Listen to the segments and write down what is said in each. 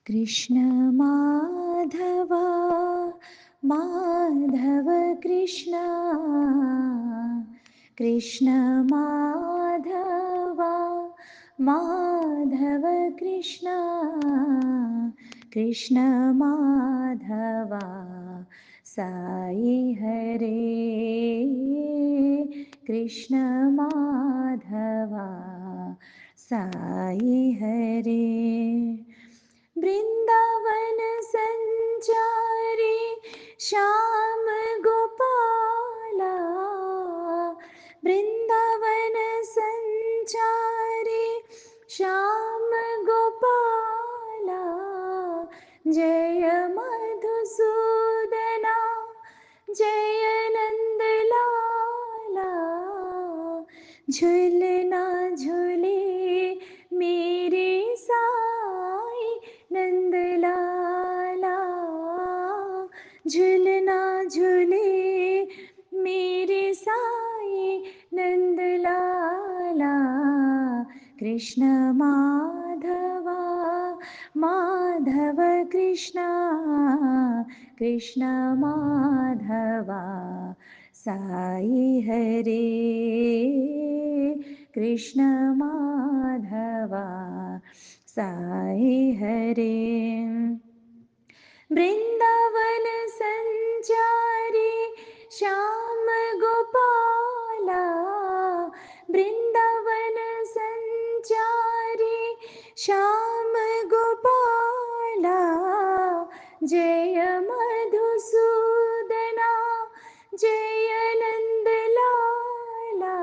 कृष्ण माधवा माधव कृष्ण कृष्ण माधवा माधव कृष्ण कृष्ण माधवा साई हरे कृष्ण माधवा साई हरे वृंदावन संचारी श्याम गोपाला वृंदावन संचारी श्याम गोपाला जय मधुसूदना जय नंदलाला झूलना झूले मेरे साई नंदलाला झूलना झूले मेरे साई नंदलाला कृष्ण माधवा माधव कृष्ण कृष्ण माधवा साई हरे कृष्ण माधवा साई हरे वृंदावन संचारी श्याम गोपाला वृंदावन संचारी श्याम गोपाला जय मधुसूदना जय नंदलाला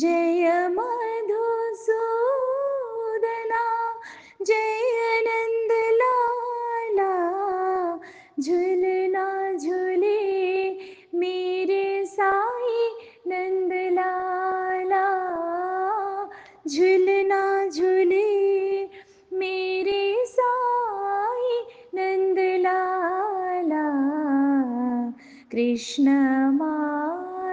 जय मधुसूदना जय नंदलाला झूलना झूले मेरे साई नंदलाला झूलना झूले मेरे साई नंदलाला कृष्ण